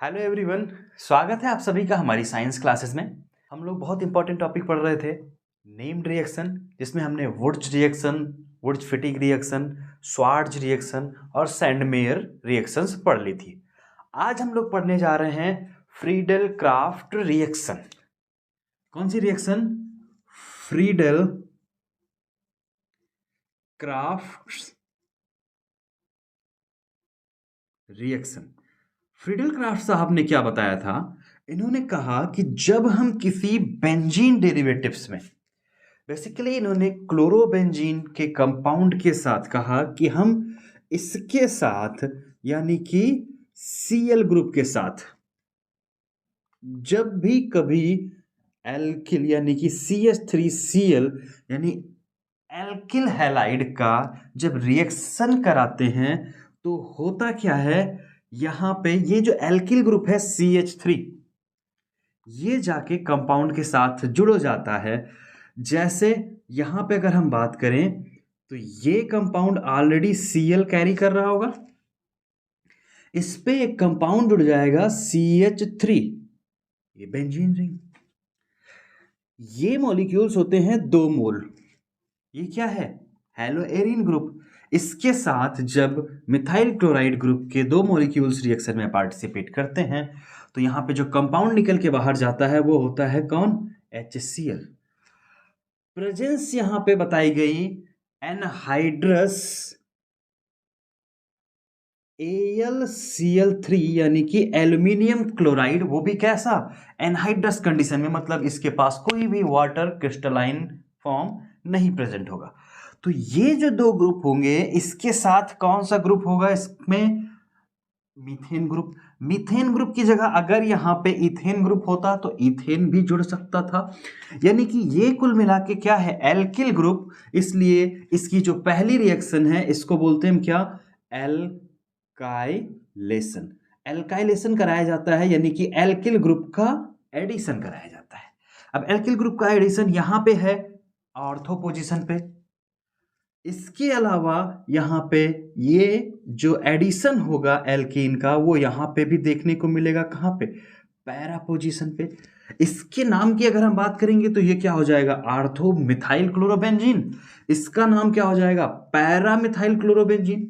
Hello everyone, स्वागत है आप सभी का हमारी साइंस क्लासेस में। हम लोग बहुत इंपॉर्टेंट टॉपिक पढ़ रहे थे, नेम्ड रिएक्शन, जिसमें हमने वुर्ज रिएक्शन, वुर्ज फिटिग रिएक्शन, श्वार्ट्ज रिएक्शन और सैंडमेयर रिएक्शंस पढ़ ली थी। आज हम लोग पढ़ने जा रहे हैं फ्रीडल क्राफ्ट रिएक्शन। कौन सी reaction? Friedel Crafts reaction. Friedel Crafts साहब ने क्या बताया था? इन्होंने कहा कि जब हम किसी बेंजीन डेरिवेटिव्स में, बेसिकली इन्होंने क्लोरोबेंजीन के कंपाउंड के साथ कहा कि हम इसके साथ यानी कि Cl ग्रुप के साथ जब भी कभी एल्किल यानी कि CH3Cl यानी एल्किल हैलाइड का जब रिएक्शन कराते हैं तो होता क्या है, यहां पे ये जो एल्किल ग्रुप है CH3, ये जाके कंपाउंड के साथ जुड़ जाता है। जैसे यहां पे अगर हम बात करें तो ये कंपाउंड ऑलरेडी Cl कैरी कर रहा होगा, इस पे एक कंपाउंड जुड़ जाएगा CH3, ये बेंजीन रिंग। ये मॉलिक्यूल्स होते हैं 2 मोल। ये क्या है? हेलोएरिन ग्रुप। इसके साथ जब मिथाइल क्लोराइड ग्रुप के 2 मॉलिक्यूल्स रिएक्शन में पार्टिसिपेट करते हैं तो यहां पे जो कंपाउंड निकल के बाहर जाता है वो होता है कौन? HCl। प्रेजेंस यहां पे बताई गई एनहाइड्रस AlCl3 यानी कि एल्यूमिनियम क्लोराइड, वो भी कैसा? एनहाइड्रस कंडीशन में, मतलब इसके पास कोई भी वाटर क्रिस्टलाइन फॉर्म नहीं प्रेजेंट होगा। तो ये जो 2 ग्रुप होंगे, इसके साथ कौन सा ग्रुप होगा? इसमें मीथेन ग्रुप। मीथेन ग्रुप की जगह अगर यहां पे इथेन ग्रुप होता तो इथेन भी जुड़ सकता था। यानी कि ये कुल मिला के क्या है? Alkyl group. इसलिए इसकी जो पहली रिएक्शन है इसको बोलते हैं हम क्या? एल्काइलेशन। एल्काइलेशन कराया जाता है यानी कि एल्किल ग्रुप का एडिशन कराया जाता है। अब एल्किल ग्रुप का एडिशन यहां पे है ऑर्थो पोजीशन पे। इसके अलावा यहाँ पे ये जो एडिशन होगा एल्कीन का वो यहाँ पे भी देखने को मिलेगा। कहाँ पे? पैरा पोजीशन पे। इसके नाम की अगर हम बात करेंगे तो ये क्या हो जाएगा? Ortho methyl chlorobenzene. इसका नाम क्या हो जाएगा? Para methyl chlorobenzene.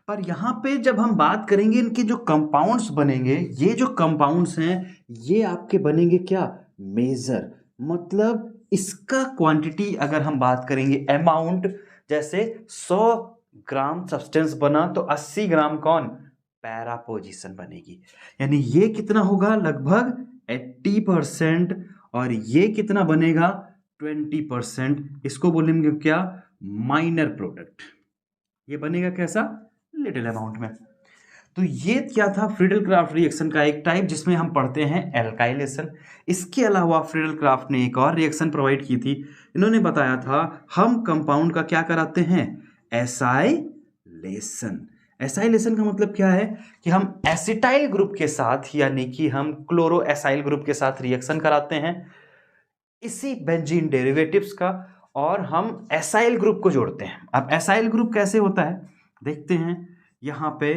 पर यहाँ पे जब हम बात करेंगे इनके जो कंपाउंड्स बनेंगे, ये जो कंपाउंड्स हैं ये आपके बनेंगे क्या? मेजर। मतलब इसका क्वांटिटी अगर हम बात करेंगे अमाउंट, जैसे 100 ग्राम सब्सटेंस बना तो 80 ग्राम कौन? पैरा पोजीशन बनेगी। यानी ये कितना होगा? लगभग 80%। और ये कितना बनेगा? 20%। इसको बोलेंगे क्या? Minor product. ये बनेगा कैसा? लिटिल अमाउंट में। तो ये क्या था? फ्रीडल क्राफ्ट रिएक्शन का एक टाइप जिसमें हम पढ़ते हैं एल्काइलेशन। इसके अलावा फ्रीडल क्राफ्ट ने एक और रिएक्शन प्रोवाइड की थी। इन्होंने बताया था हम कंपाउंड का क्या कराते हैं? एसाइलेशन। एसाइलेशन का मतलब क्या है कि हम एसिटाइल ग्रुप के साथ यानी कि हम क्लोरो एसाइल ग्रुप के साथ रिएक्शन कराते हैं इसी बेंजीन डेरिवेटिव्स का, और हम एसाइल ग्रुप को जोड़ते हैं। अब एसाइल ग्रुप कैसे होता है देखते हैं। यहां पे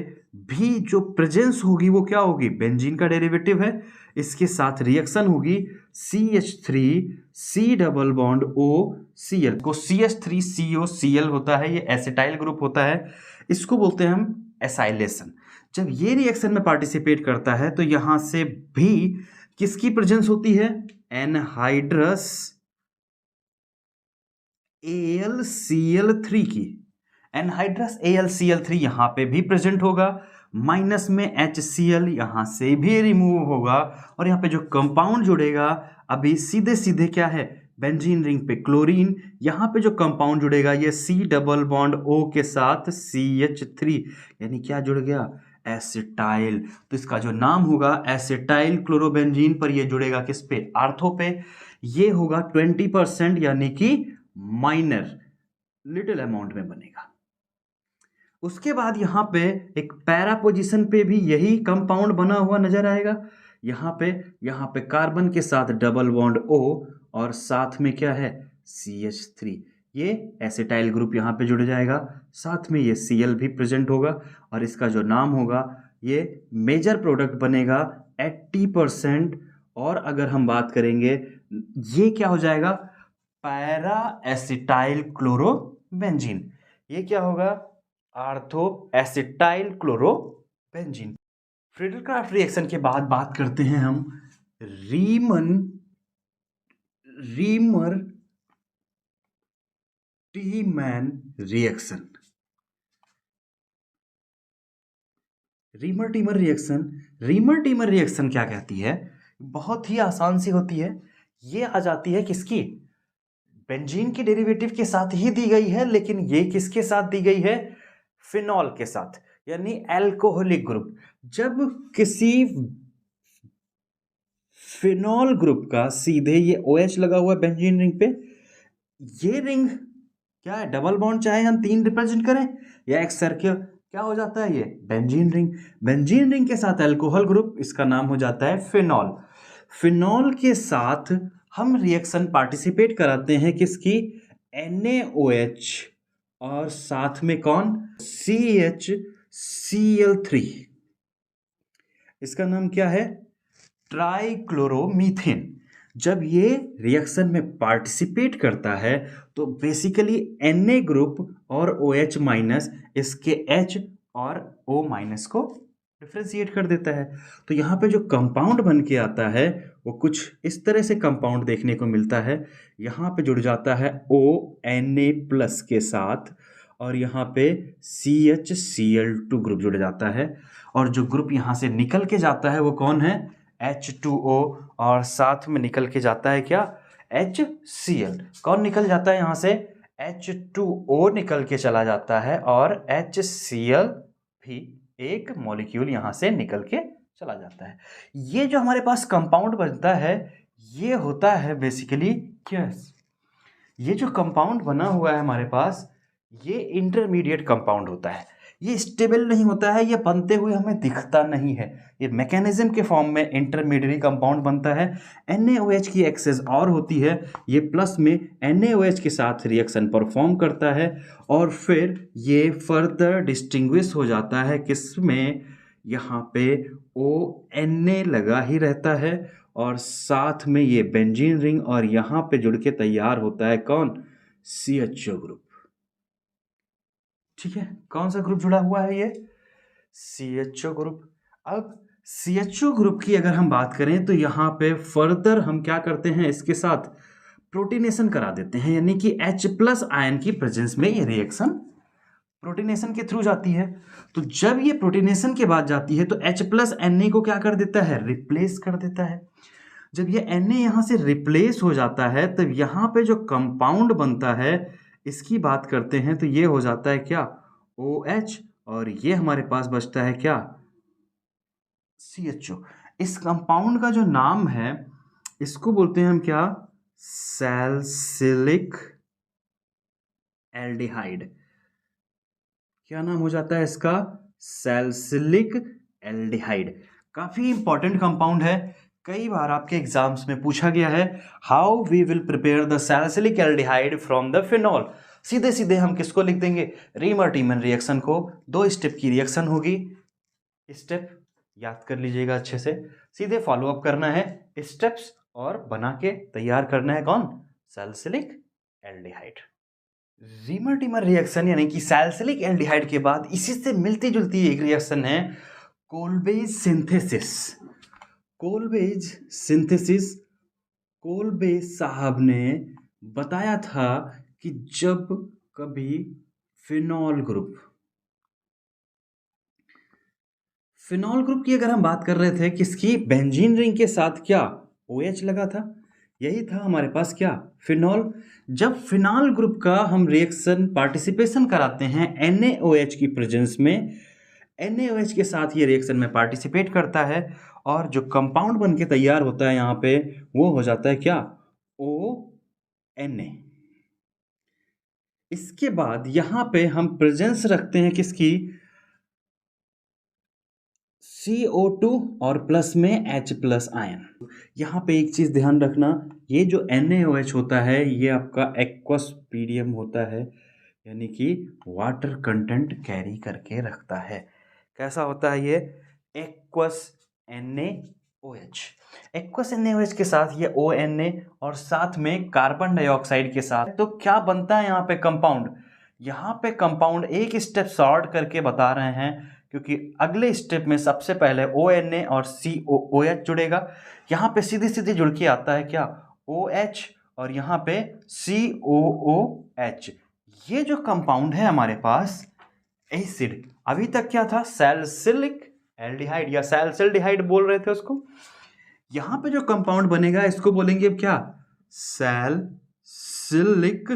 भी जो प्रेजेंस होगी वो क्या होगी? बेंजीन का डेरिवेटिव है, इसके साथ रिएक्शन होगी CH3 C double bond O Cl को CH3CO Cl होता है, ये एसिटाइल ग्रुप होता है, इसको बोलते हैं हम एसाइलेशन। जब ये रिएक्शन में पार्टिसिपेट करता है तो यहां से भी किसकी प्रेजेंस होती है? एनहाइड्रस AlCl3 की। एनहाइड्रस AlCl3 यहां पे भी प्रेजेंट होगा, माइनस में HCl यहां से भी रिमूव होगा, और यहां पे जो कंपाउंड जुड़ेगा अभी सीधे सीधे क्या है? बेंजीन रिंग पे क्लोरीन। यहां पे जो कंपाउंड जुड़ेगा ये C डबल बॉन्ड O के साथ CH3, यानी क्या जुड़ गया? एसिटाइल। तो इसका जो नाम होगा एसिटाइल क्लोरोबेंजीन, पर ये जुड़ेगा किस पे? आर्थो पे। ये होगा 20% यानी कि माइनर लिटिल अमाउंट में बनेगा। उसके बाद यहां पे एक पैरा पोजीशन पे भी यही कंपाउंड बना हुआ नजर आएगा। यहां पे कार्बन के साथ डबल बॉन्ड O और साथ में क्या है? CH3। ये एसिटाइल ग्रुप यहां पे जुड़ जाएगा, साथ में ये Cl भी प्रेजेंट होगा और इसका जो नाम होगा ये मेजर प्रोडक्ट बनेगा 80%। और अगर हम बात करेंगे ये क्या हो जाएगा, पैरा एसिटाइल क्लोरोबेंजीन। ये क्या होगा, ortho acetyl chlorobenzene. Friedel Crafts reaction के बाद बात करते हैं हम Reimer Tiemann reaction. Reimer Tiemann reaction क्या कहती है, बहुत ही आसान सी होती है। ये आ जाती है किसकी, बेंजीन की डेरिवेटिव के साथ ही दी गई है, लेकिन ये किसके साथ दी गई है, फिनॉल के साथ, यानी एल्कोहलिक ग्रुप। जब किसी फिनॉल ग्रुप का सीधे ये OH लगा हुआ है बेंजीन रिंग पे, ये रिंग क्या है, डबल बॉन्ड चाहे हम 3 रिप्रेजेंट करें या एक सर्किल, क्या हो जाता है ये बेंजीन रिंग। बेंजीन रिंग के साथ अल्कोहल ग्रुप, इसका नाम हो जाता है फिनॉल। फिनॉल के साथ हम रिएक्शन पार्टिसिपेट कराते हैं किसकी, NaOH और साथ में कौन, CHCl3। इसका नाम क्या है, ट्राइक्लोरोमीथेन। जब ये रिएक्शन में पार्टिसिपेट करता है तो बेसिकली Na ग्रुप और OH माइनस इसके H और O माइनस को डिफ्रेंशिएट कर देता है। तो यहाँ पे जो कंपाउंड बन के आता है वो कुछ इस तरह से कंपाउंड देखने को मिलता है। यहाँ पे जुड़ जाता है ONa प्लस के साथ और यहाँ पे CHCl2 ग्रुप जुड़ जाता है, और जो ग्रुप यहाँ से निकल के जाता है वो कौन है, H2O, और साथ में निकल के जाता है क्या, HCl। कौन निकल जाता है यहाँ से, H2O निकल के चला जाता है और HCl भी एक मॉलिक्यूल यहाँ से निकल के चला जाता है। ये जो हमारे पास कंपाउंड बनता है ये होता है बेसिकली क्या, ये जो कंपाउंड बना हुआ है हमारे पास ये इंटरमीडिएट कंपाउंड होता है। ये स्टेबल नहीं होता है, ये बनते हुए हमें दिखता नहीं है, ये मैकेनिज्म के फॉर्म में इंटरमीडिएट कंपाउंड बनता है। NaOH की एक्सेस और होती है, ये प्लस में NaOH के साथ रिएक्शन परफॉर्म करता है और फिर ये फर्दर डिस्टिंग्विश हो जाता है किसमें, यहाँ पे ONa लगा ही रहता है और साथ में ये बेंजीन रिंग और यहाँ पे जुड़ के तैयार होता है कौन, CHO ग्रुप। ठीक है, कौन सा ग्रुप जुड़ा हुआ है ये, CHO ग्रुप। अब CHO ग्रुप की अगर हम बात करें तो यहाँ पे फर्दर हम क्या करते हैं, इसके साथ प्रोटीनेशन करा देते हैं, यानी कि H+ आयन की प्रेजेंस में ये रिएक्शन प्रोटीनेशन के थ्रू जाती है। तो जब ये प्रोटीनेशन के बाद जाती है तो H+ Na को क्या कर देता है, रिप्लेस कर देता है। जब ये Na यहाँ से रिप्लेस हो जाता है तब यहाँ पे जो कंपाउंड बनता है इसकी बात करते हैं तो ये हो जाता है क्या, OH, और ये हमारे पास बचता है क्या, CHO। इस कंपाउंड का जो नाम है इसको बोलते हैं हम क्या, सैलिसिलिक एल्डिहाइड। क्या नाम हो जाता है इसका, सैलिसिलिक एल्डिहाइड। काफी इंपॉर्टेंट कंपाउंड है, कई बार आपके एग्जाम्स में पूछा गया है, how we will prepare the salicylic aldehyde from the phenol. सीधे सीधे हम किसको लिख देंगे, रीमर टीमन रिएक्शन को। 2 स्टेप की रिएक्शन होगी, स्टेप याद कर लीजिएगा अच्छे से, सीधे फॉलो अप करना है स्टेप्स और बना के तैयार करना है कौन, salicylic aldehyde. Reamer Tiemann reaction यानी कि सैलिसिलिक एल्डिहाइड के बाद इसी से मिलती जुलती एक रिएक्शन है कोल्बेज सिंथेसिस। कोल्बेज साहब ने बताया था कि जब कभी फिनॉल ग्रुप की अगर हम बात कर रहे थे किसकी, बेंजीन रिंग के साथ क्या OH लगा था, यही था हमारे पास क्या, फिनॉल। जब फिनॉल ग्रुप का हम रिएक्शन पार्टिसिपेशन कराते हैं NaOH की प्रेजेंस में, NaOH के साथ ये रिएक्शन में पार्टिसिपेट करता है और जो कंपाउंड बन के तैयार होता है यहाँ पे वो हो जाता है क्या, ONa। इसके बाद यहाँ पे हम प्रेजेंस रखते हैं किसकी, CO2 और प्लस में H+ आयन। यहाँ पे एक चीज़ ध्यान रखना, ये जो NaOH होता है ये आपका एक्वस पीडियम होता है, यानी कि वाटर कंटेंट कैरी करके रखता है। कैसा होता है ये, एक्वस NaOH। एक्वस NaOH के साथ ये ONa और साथ में कार्बन डाइऑक्साइड के साथ, तो क्या बनता है यहाँ पे कंपाउंड। यहाँ पे कंपाउंड एक स्टेप शॉर्ट करके बता रहे हैं, क्योंकि अगले स्टेप में सबसे पहले ONa और COOH जुड़ेगा। यहाँ पे सीधे सीधे जुड़ के आता है क्या, OH और यहाँ पे COOH। ये जो कंपाउंड है हमारे पास एसिड, अभी तक क्या था, सैलिसिलिक एल्डिहाइड या सैलिसिल्डिहाइड बोल रहे थे उसको। यहां पे जो कंपाउंड बनेगा इसको बोलेंगे अब क्या, सैलिसिलिक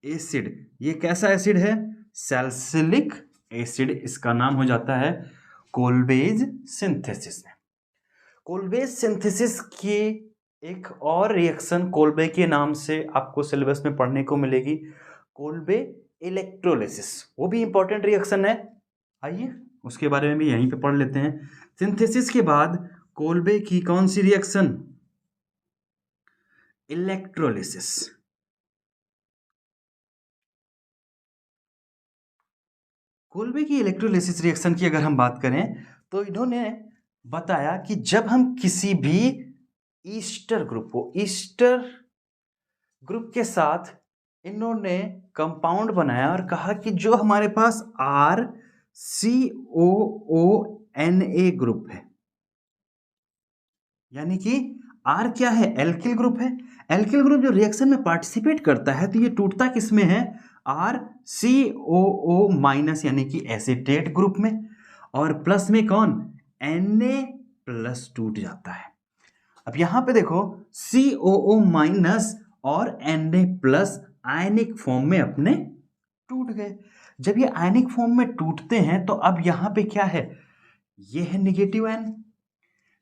एसिड। ये कैसा एसिड है, सैलिसिलिक एसिड। इसका नाम हो जाता है कोल्बेज सिंथेसिस। कोल्बेज सिंथेसिस की एक और रिएक्शन कोल्बे के नाम से आपको सिलेबस में पढ़ने को मिलेगी, कोल्बे इलेक्ट्रोलिसिस। वो भी इंपॉर्टेंट रिएक्शन है, आइए उसके बारे में भी यहीं पे पढ़ लेते हैं। सिंथेसिस के बाद कोल्बे की कौन सी रिएक्शन, इलेक्ट्रोलिसिस। कोल्बे की इलेक्ट्रोलिसिस रिएक्शन की अगर हम बात करें तो इन्होंने बताया कि जब हम किसी भी ईस्टर ग्रुप को, ईस्टर ग्रुप के साथ इन्होंने कंपाउंड बनाया और कहा कि जो हमारे पास RCOONa ग्रुप है, यानी कि R क्या है, एल्किल ग्रुप है। एल्किल ग्रुप जो रिएक्शन में पार्टिसिपेट करता है तो ये टूटता किसमें है, RCOO माइनस यानी कि एसीटेट ग्रुप में, और प्लस में कौन, Na+ टूट जाता है। अब यहां पे देखो COO माइनस और Na+ आयनिक फॉर्म में अपने टूट गए। जब ये आयनिक फॉर्म में टूटते हैं तो अब यहां पे क्या है, ये है नेगेटिव आयन।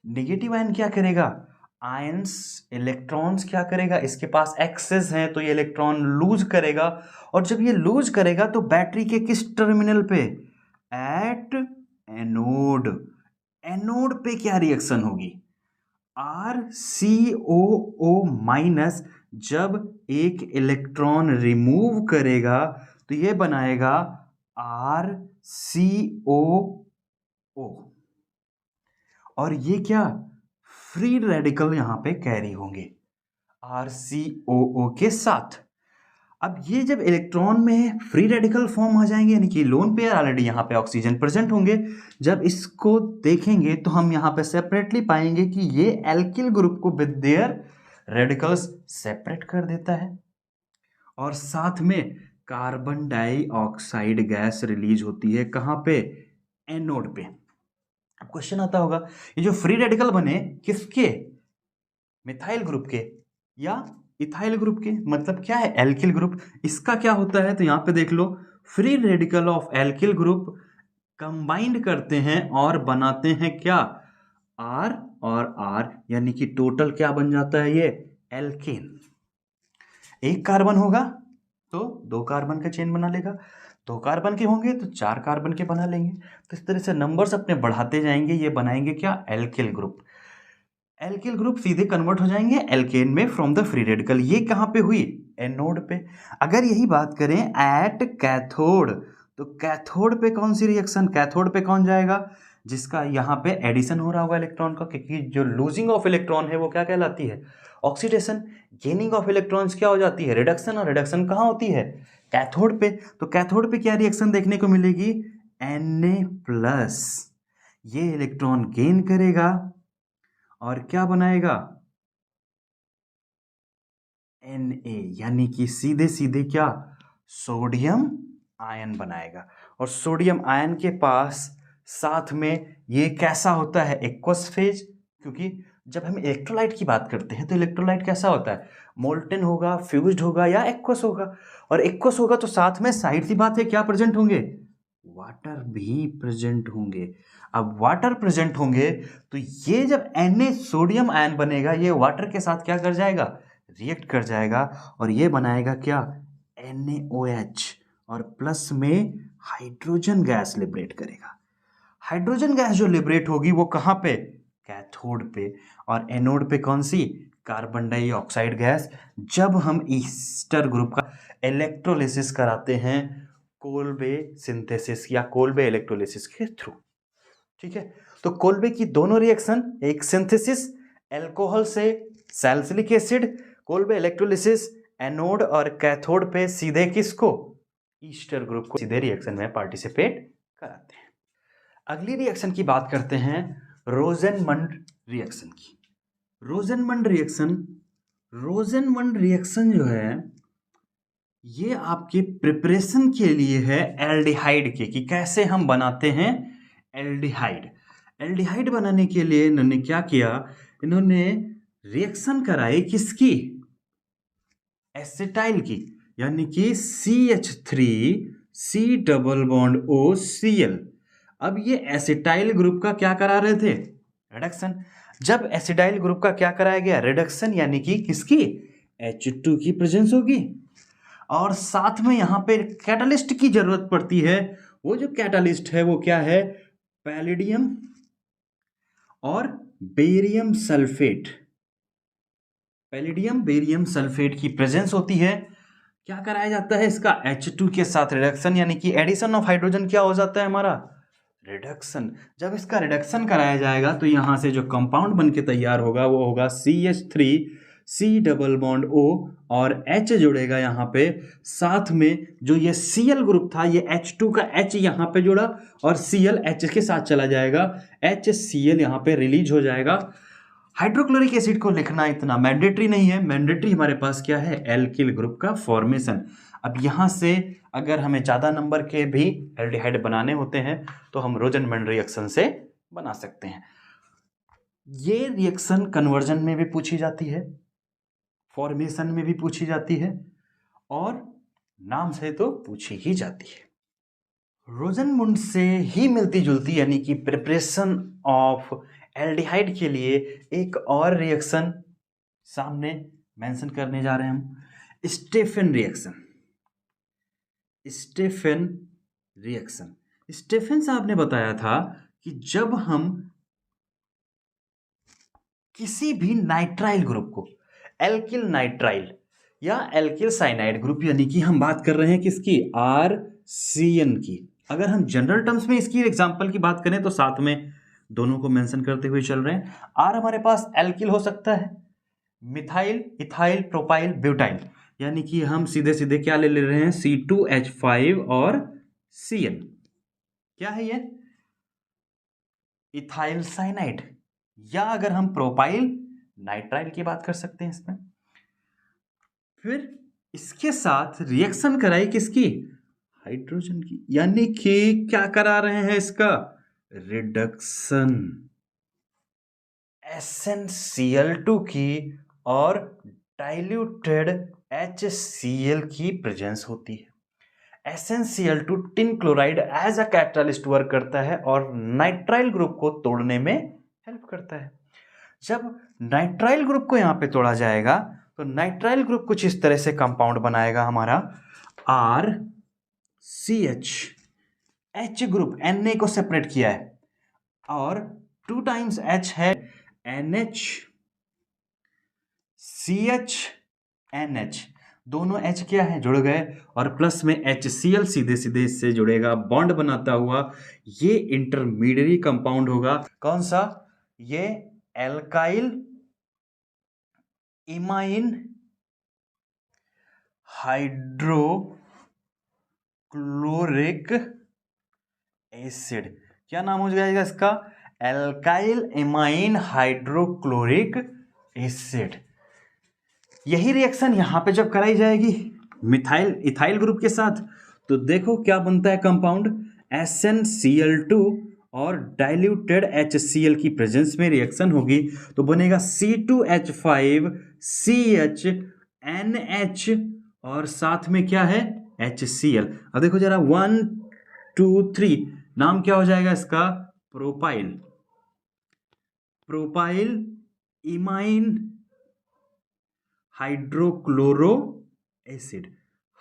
नेगेटिव आयन क्या करेगा, आयंस इलेक्ट्रॉन्स क्या करेगा, इसके पास एक्सेस है तो ये इलेक्ट्रॉन लूज करेगा, और जब ये लूज करेगा तो बैटरी के किस टर्मिनल पे, एट एनोड। एनोड पे क्या रिएक्शन होगी, RCOO माइनस जब एक इलेक्ट्रॉन रिमूव करेगा तो ये बनाएगा RCOO, और ये क्या, फ्री रेडिकल यहां पे कैरी होंगे RCOO के साथ। अब ये जब इलेक्ट्रॉन में फ्री रेडिकल फॉर्म आ जाएंगे, यानी कि लोन पेयर ऑलरेडी यहाँ पे ऑक्सीजन प्रेजेंट होंगे, जब इसको देखेंगे तो हम यहाँ पे सेपरेटली पाएंगे कि ये एल्किल ग्रुप को विद देयर रेडिकल्स सेपरेट कर देता है, और साथ में कार्बन डाइऑक्साइड गैस रिलीज होती है कहाँ पे, एनोड पे। अब क्वेश्चन आता होगा ये जो फ्री रेडिकल बने किसके, मिथाइल ग्रुप के या इथाइल ग्रुप के, मतलब क्या है, एल्किल ग्रुप। इसका क्या होता है तो यहां पे देख लो, free radical of alkyl group combined करते हैं और बनाते हैं क्या, R और R, यानी कि टोटल क्या बन जाता है ये, एल्केन। एक कार्बन होगा तो 2 कार्बन का चेन बना लेगा, 2 कार्बन के होंगे तो 4 कार्बन के बना लेंगे। तो इस तरह से नंबर्स अपने बढ़ाते जाएंगे, ये बनाएंगे क्या, एल्किल ग्रुप। एल्किल ग्रुप सीधे कन्वर्ट हो जाएंगे एल्केन में फ्रॉम द फ्री रेडिकल। ये कहां पे हुई, एनोड पे। अगर यही बात करें एट कैथोड, तो कैथोड पे कौन सी रिएक्शन, कैथोड पे कौन जाएगा, जिसका यहाँ पे एडिशन हो रहा होगा इलेक्ट्रॉन का, क्योंकि जो लूजिंग ऑफ इलेक्ट्रॉन है वो क्या कहलाती है, ऑक्सीडेशन। गेनिंग ऑफ इलेक्ट्रॉन्स क्या हो जाती है, रिडक्शन, और रिडक्शन कहाँ होती है, कैथोड पे। तो कैथोड पे क्या रिएक्शन देखने को मिलेगी, Na+, ये इलेक्ट्रॉन गेन करेगा और क्या बनाएगा, Na, यानी कि सीधे सीधे क्या, सोडियम आयन बनाएगा। और सोडियम आयन के पास साथ में ये कैसा होता है, एक्वस फेज, क्योंकि जब हम इलेक्ट्रोलाइट की बात करते हैं तो इलेक्ट्रोलाइट कैसा होता है, मोल्टन होगा, फ्यूज्ड होगा या एक्वस होगा। और एक्वस होगा तो साथ में साइड सी बात है क्या प्रेजेंट होंगे, वाटर भी प्रेजेंट होंगे। अब वाटर प्रेजेंट होंगे तो ये जब Na सोडियम आयन बनेगा, ये वाटर के साथ क्या कर जाएगा, रिएक्ट कर जाएगा, और ये बनाएगा क्या, NaOH, और प्लस में हाइड्रोजन गैस लिबरेट करेगा। हाइड्रोजन गैस जो लिबरेट होगी वो कहाँ पे, कैथोड पे, और एनोड पे कौन सी, कार्बन डाइऑक्साइड गैस। जब हम ईस्टर ग्रुप का इलेक्ट्रोलिसिस कराते हैं कोल्बे सिंथेसिस या कोल्बे इलेक्ट्रोलिसिस के थ्रू, ठीक है। तो कोल्बे की दोनों रिएक्शन, एक सिंथेसिस अल्कोहल से salicylic acid, Kolbe electrolysis anode और कैथोड पे सीधे किसको, ईस्टर ग्रुप को सीधे रिएक्शन में पार्टिसिपेट कराते हैं। अगली रिएक्शन की बात करते हैं रोजेनमंड रिएक्शन की। रोजेनमंड रिएक्शन जो है ये आपके प्रिपरेशन के लिए है एल्डिहाइड के, कि कैसे हम बनाते हैं एल्डिहाइड। एल्डिहाइड बनाने के लिए इन्होंने क्या किया, इन्होंने रिएक्शन कराई किसकी, एसिटाइल की, यानी कि CH3C डबल बॉन्ड OCl। अब ये एसिटाइल ग्रुप का क्या करा रहे थे, रिडक्शन। जब एसिटाइल ग्रुप का क्या कराया गया, रिडक्शन, यानी कि किसकी, H2 की प्रेजेंस होगी। और साथ में यहां पे कैटालिस्ट की जरूरत पड़ती है। वो जो कैटालिस्ट है वो क्या है, पैलेडियम और barium sulphate. Palladium barium sulphate की प्रेजेंस होती है। क्या कराया जाता है, इसका H2 के साथ रिडक्शन, यानी कि एडिशन ऑफ हाइड्रोजन क्या हो जाता है हमारा, रिडक्शन। जब इसका रिडक्शन कराया जाएगा तो यहां से जो कंपाउंड बन के तैयार होगा वो होगा CH3C डबल बॉन्ड O और H जुड़ेगा यहाँ पे। साथ में जो ये Cl ग्रुप था, ये H2 का H यहाँ पे जुड़ा और Cl H के साथ चला जाएगा, HCl यहाँ पे रिलीज हो जाएगा। हाइड्रोक्लोरिक एसिड को लिखना इतना मैंडेटरी नहीं है, मैंडेटरी हमारे पास क्या है, एल्किल ग्रुप का फॉर्मेशन। अब यहाँ से अगर हमें ज़्यादा नंबर के भी एल्डिहाइड बनाने होते हैं तो हम रोजेनमंड रिएक्शन से बना सकते हैं। ये रिएक्शन कन्वर्जन में भी पूछी जाती है, फॉर्मेशन में भी पूछी जाती है और नाम से तो पूछी ही जाती है। रोजेनमंड से ही मिलती जुलती यानी कि प्रिपरेशन ऑफ एल्डिहाइड के लिए एक और रिएक्शन सामने मेंशन करने जा रहे हैं हम, स्टेफेन रिएक्शन। स्टेफेन साहब ने बताया था कि जब हम किसी भी नाइट्राइल ग्रुप को, एल्किल नाइट्राइल या एल्किल साइनाइड ग्रुप, यानी कि हम बात कर रहे हैं किसकी, RCN की। अगर हम जनरल टर्म्स में इसकी एग्जांपल की बात करें तो साथ में दोनों को मेंशन करते हुए चल रहे हैं। R हमारे पास एल्किल हो सकता है, मिथाइल, इथाइल, प्रोपाइल, ब्यूटाइल, यानी कि हम सीधे सीधे क्या ले रहे हैं, C2H5 और Cl। क्या है ये, इथाइल साइनाइड, या अगर हम प्रोपाइल नाइट्राइल की बात कर सकते हैं इसमें। फिर इसके साथ रिएक्शन कराई किसकी, हाइड्रोजन की, यानी कि क्या करा रहे हैं इसका, रिडक्शन SnCl2 की और डाइल्यूटेड HCl की प्रेजेंस होती है। SnCl2 tin chloride as a catalyst work करता है और नाइट्राइल ग्रुप को तोड़ने में हेल्प करता है। जब नाइट्राइल ग्रुप को यहां पे तोड़ा जाएगा तो नाइट्राइल ग्रुप कुछ इस तरह से कंपाउंड बनाएगा हमारा, RCH, H ग्रुप Na को सेपरेट किया है और 2 टाइम्स H है NH, CH, NH, दोनों H क्या है, जुड़ गए, और प्लस में HCl सीधे सीधे इससे जुड़ेगा, बॉन्ड बनाता हुआ ये इंटरमीडिएट कंपाउंड होगा। कौन सा, ये एल्काइल इमाइन हाइड्रोक्लोरिक एसिड। क्या नाम हो जाएगा इसका, एल्काइल इमाइन हाइड्रोक्लोरिक एसिड। यही रिएक्शन यहां पे जब कराई जाएगी मिथाइल इथाइल ग्रुप के साथ तो देखो क्या बनता है कंपाउंड, SnCl2 और डाइल्यूटेड HCl की प्रेजेंस में रिएक्शन होगी तो बनेगा C2H5CH NH और साथ में क्या है, HCl। अब देखो जरा 1 2 3, नाम क्या हो जाएगा इसका, propyl, propyl imine hydrochloro acid,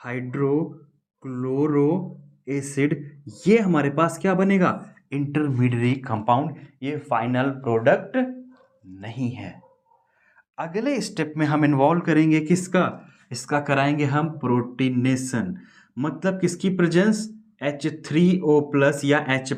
hydrochloro acid. ये हमारे पास क्या बनेगा, इंटरमीडिएट कंपाउंड, ये फाइनल प्रोडक्ट नहीं है। अगले स्टेप में हम इन्वॉल्व करेंगे किसका, इसका कराएंगे हम प्रोटीनेशन, मतलब किसकी प्रेजेंस, H3O+ या H+,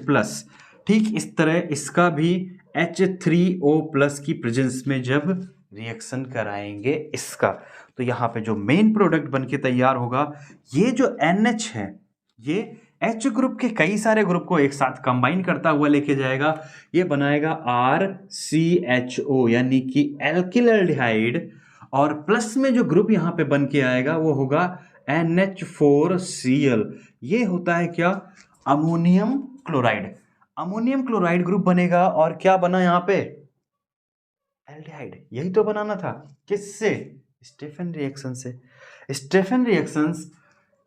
ठीक इस तरह इसका भी H3O+ की प्रेजेंस में जब रिएक्शन कराएंगे इसका, तो यहाँ पे जो मेन प्रोडक्ट बन के तैयार होगा, ये जो NH है ये H ग्रुप के कई सारे ग्रुप को एक साथ कंबाइन करता हुआ लेके जाएगा, ये बनाएगा RCHO यानी कि एल्किल एल्डिहाइड, और प्लस में जो ग्रुप यहाँ पे बन के आएगा वो होगा NH4Cl। ये होता है क्या, ammonium chloride. Ammonium chloride group बनेगा और क्या बना यहाँ पे, एल्डिहाइड। यही तो बनाना था, किससे, स्टेफन रिएक्शन से। स्टेफन रिएक्शंस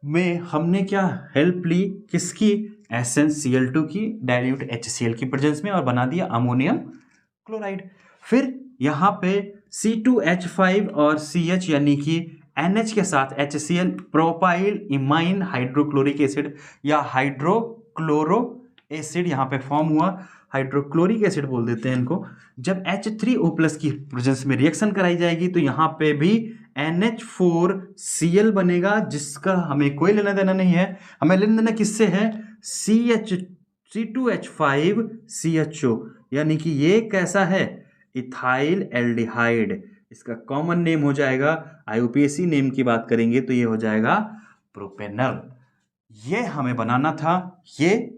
में हमने क्या हेल्प ली, किसकी, SnCl2 की डाइल्यूट HCl की प्रेजेंस में, और बना दिया अमोनियम क्लोराइड। फिर यहाँ पे C2H5 और CH यानी कि NH के साथ HCl, propyl imine hydrochloric acid या हाइड्रोक्लोरो एसिड यहाँ पे फॉर्म हुआ, हाइड्रोक्लोरिक एसिड बोल देते हैं इनको। जब H3O+ की प्रेजेंस में रिएक्शन कराई जाएगी तो यहाँ पे भी NH4Cl बनेगा, जिसका हमें कोई लेना देना नहीं है। हमें लेना देना किससे है, C2H5CHO, यानी कि ये कैसा है, इथाइल एल्डिहाइड। इसका कॉमन नेम हो जाएगा, IUPAC नेम की बात करेंगे तो ये हो जाएगा प्रोपेनल। ये हमें बनाना था, ये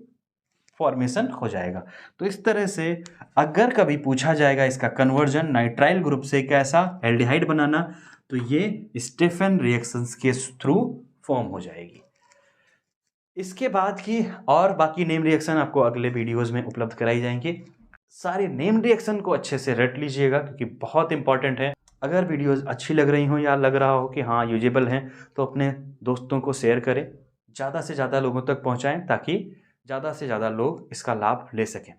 फॉर्मेशन हो जाएगा। तो इस तरह से अगर कभी पूछा जाएगा इसका कन्वर्जन नाइट्राइल ग्रुप से कैसा एल्डिहाइड बनाना, तो ये स्टेफन रिएक्शंस के थ्रू फॉर्म हो जाएगी। इसके बाद की और बाकी नेम रिएक्शन आपको अगले वीडियोस में उपलब्ध कराई जाएंगी। सारे नेम रिएक्शन को अच्छे से रट लीजिएगा क्योंकि बहुत इंपॉर्टेंट है। अगर वीडियोस अच्छी लग रही हो या लग रहा हो कि हाँ यूजेबल हैं, तो अपने दोस्तों को शेयर करें, ज़्यादा से ज़्यादा लोगों तक पहुँचाएँ ताकि ज़्यादा से ज़्यादा लोग इसका लाभ ले सकें।